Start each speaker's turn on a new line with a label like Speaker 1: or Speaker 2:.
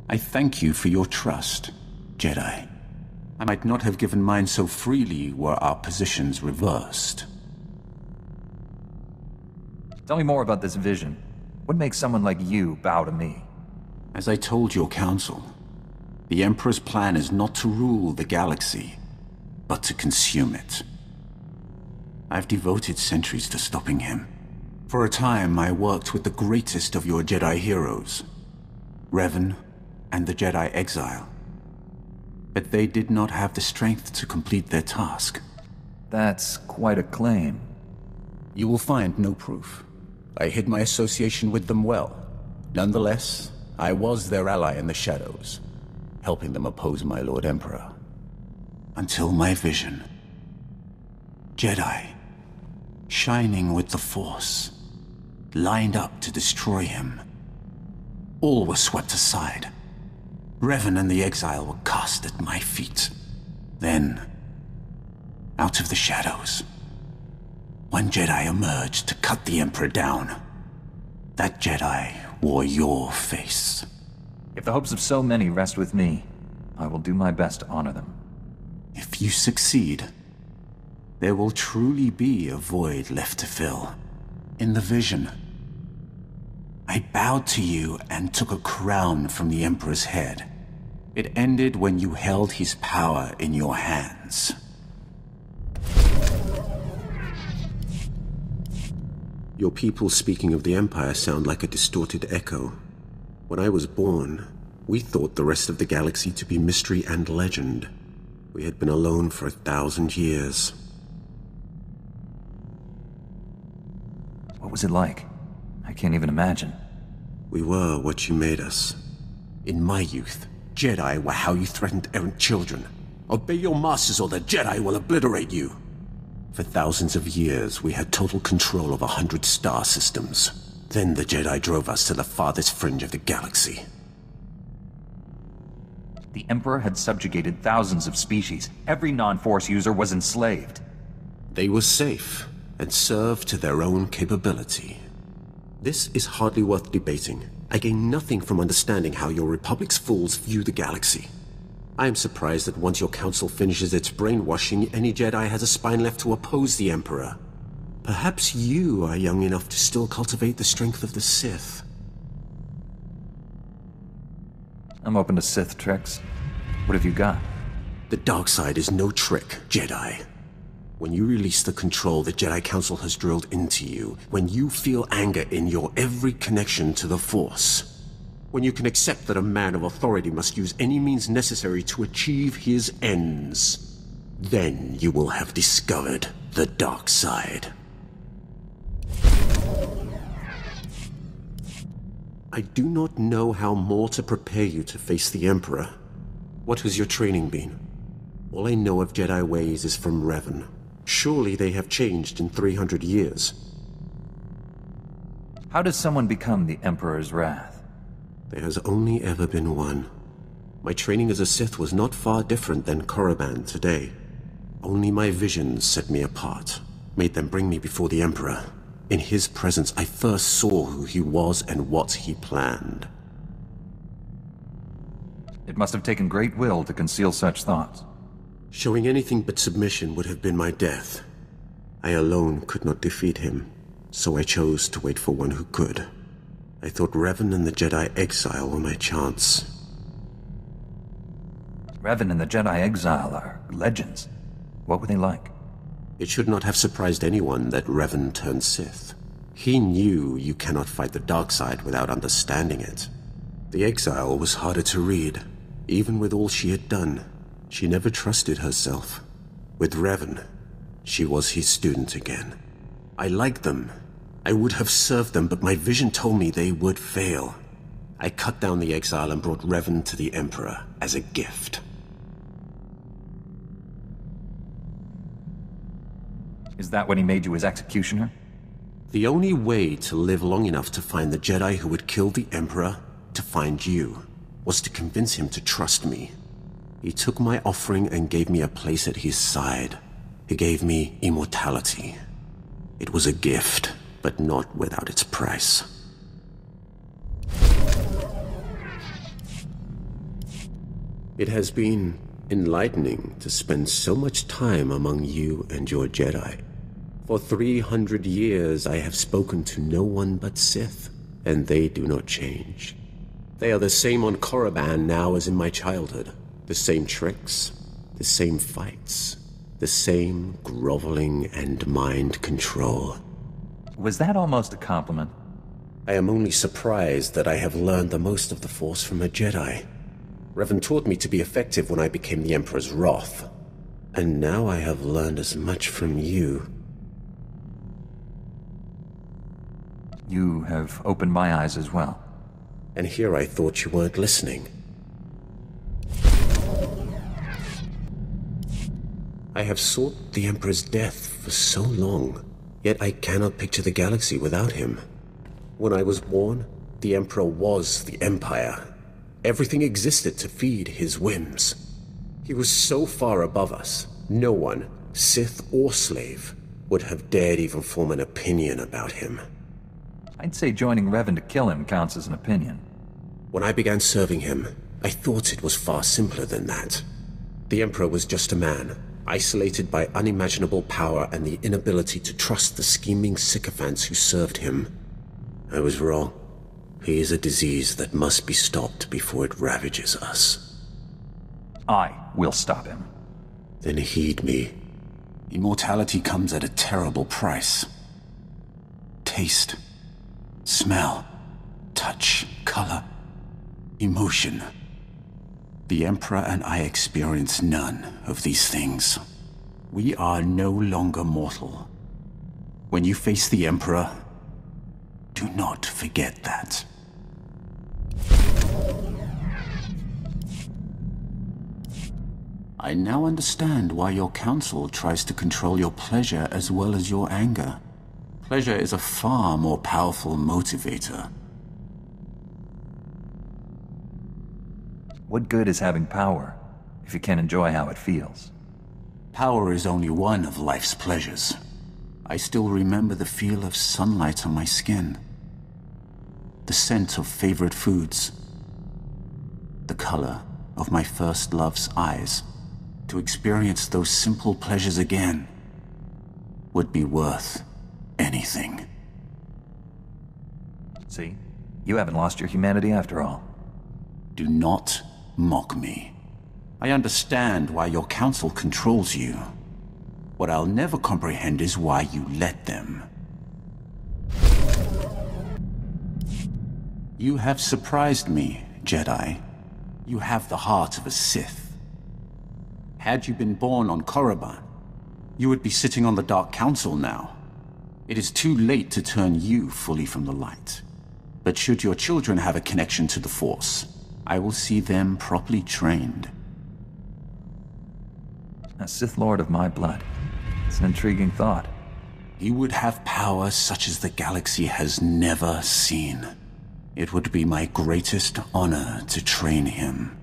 Speaker 1: I thank you for your trust, Jedi. I might not have given mine so freely were our positions reversed.
Speaker 2: Tell me more about this vision. What makes someone like you bow to me?
Speaker 1: As I told your council, the Emperor's plan is not to rule the galaxy, but to consume it. I've devoted centuries to stopping him. For a time, I worked with the greatest of your Jedi heroes, Revan and the Jedi Exile. But they did not have the strength to complete their task.
Speaker 2: That's quite a claim.
Speaker 1: You will find no proof. I hid my association with them well. Nonetheless, I was their ally in the shadows, helping them oppose my Lord Emperor. Until my vision. Jedi, shining with the Force, lined up to destroy him. All was swept aside. Revan and the Exile were cast at my feet. Then, out of the shadows, one Jedi emerged to cut the Emperor down. That Jedi wore your face.
Speaker 2: If the hopes of so many rest with me, I will do my best to honor them.
Speaker 1: If you succeed, there will truly be a void left to fill. In the vision, I bowed to you and took a crown from the Emperor's head. It ended when you held his power in your hands.
Speaker 3: Your people speaking of the Empire sound like a distorted echo. When I was born, we thought the rest of the galaxy to be mystery and legend. We had been alone for 1,000 years.
Speaker 2: What was it like? I can't even imagine.
Speaker 3: We were what you made us.
Speaker 1: In my youth, Jedi were how you threatened errant children. Obey your masters or the Jedi will obliterate you. For thousands of years, we had total control of 100 star systems. Then the Jedi drove us to the farthest fringe of the galaxy.
Speaker 2: The Emperor had subjugated thousands of species. Every non-Force user was enslaved.
Speaker 3: They were safe and served to their own capability. This is hardly worth debating. I gain nothing from understanding how your Republic's fools view the galaxy. I am surprised that once your council finishes its brainwashing, any Jedi has a spine left to oppose the Emperor. Perhaps you are young enough to still cultivate the strength of the Sith.
Speaker 2: I'm open to Sith tricks. What have you got?
Speaker 3: The dark side is no trick, Jedi. When you release the control the Jedi Council has drilled into you, when you feel anger in your every connection to the Force, when you can accept that a man of authority must use any means necessary to achieve his ends, then you will have discovered the dark side. I do not know how more to prepare you to face the Emperor. What has your training been? All I know of Jedi ways is from Revan. Surely they have changed in 300 years.
Speaker 2: How does someone become the Emperor's wrath?
Speaker 3: There has only ever been one. My training as a Sith was not far different than Korriban today. Only my visions set me apart, made them bring me before the Emperor. In his presence, I first saw who he was and what he planned.
Speaker 2: It must have taken great will to conceal such thoughts.
Speaker 3: Showing anything but submission would have been my death. I alone could not defeat him, so I chose to wait for one who could. I thought Revan and the Jedi Exile were my chance.
Speaker 2: Revan and the Jedi Exile are legends. What were they like?
Speaker 3: It should not have surprised anyone that Revan turned Sith. He knew you cannot fight the dark side without understanding it. The Exile was harder to read. Even with all she had done, she never trusted herself. With Revan, she was his student again. I liked them. I would have served them, but my vision told me they would fail. I cut down the Exile and brought Revan to the Emperor as a gift.
Speaker 2: Is that when he made you his executioner?
Speaker 3: The only way to live long enough to find the Jedi who would kill the Emperor, to find you, was to convince him to trust me. He took my offering and gave me a place at his side. He gave me immortality. It was a gift, but not without its price. It has been enlightening to spend so much time among you and your Jedi. For 300 years I have spoken to no one but Sith, and they do not change. They are the same on Korriban now as in my childhood. The same tricks, the same fights, the same groveling and mind control.
Speaker 2: Was that almost a compliment?
Speaker 3: I am only surprised that I have learned the most of the Force from a Jedi. Revan taught me to be effective when I became the Emperor's wrath. And now I have learned as much from you.
Speaker 2: You have opened my eyes as well.
Speaker 3: And here I thought you weren't listening. I have sought the Emperor's death for so long, yet I cannot picture the galaxy without him. When I was born, the Emperor was the Empire. Everything existed to feed his whims. He was so far above us, no one, Sith or slave, would have dared even form an opinion about him.
Speaker 2: I'd say joining Revan to kill him counts as an opinion.
Speaker 3: When I began serving him, I thought it was far simpler than that. The Emperor was just a man, isolated by unimaginable power and the inability to trust the scheming sycophants who served him. I was wrong. He is a disease that must be stopped before it ravages us.
Speaker 2: I will stop him.
Speaker 3: Then heed me.
Speaker 1: Immortality comes at a terrible price. Taste, smell, touch, color, emotion. The Emperor and I experience none of these things. We are no longer mortal. When you face the Emperor, do not forget that. I now understand why your council tries to control your pleasure as well as your anger. Pleasure is a far more powerful motivator.
Speaker 2: What good is having power if you can't enjoy how it feels?
Speaker 1: Power is only one of life's pleasures. I still remember the feel of sunlight on my skin, the scent of favorite foods, the color of my first love's eyes. To experience those simple pleasures again would be worth anything.
Speaker 2: See? You haven't lost your humanity after all.
Speaker 1: Do not mock me. I understand why your council controls you. What I'll never comprehend is why you let them. You have surprised me, Jedi. You have the heart of a Sith. Had you been born on Korriban, you would be sitting on the Dark Council now. It is too late to turn you fully from the light. But should your children have a connection to the Force, I will see them properly trained.
Speaker 2: A Sith Lord of my blood. It's an intriguing thought.
Speaker 1: He would have power such as the galaxy has never seen. It would be my greatest honor to train him.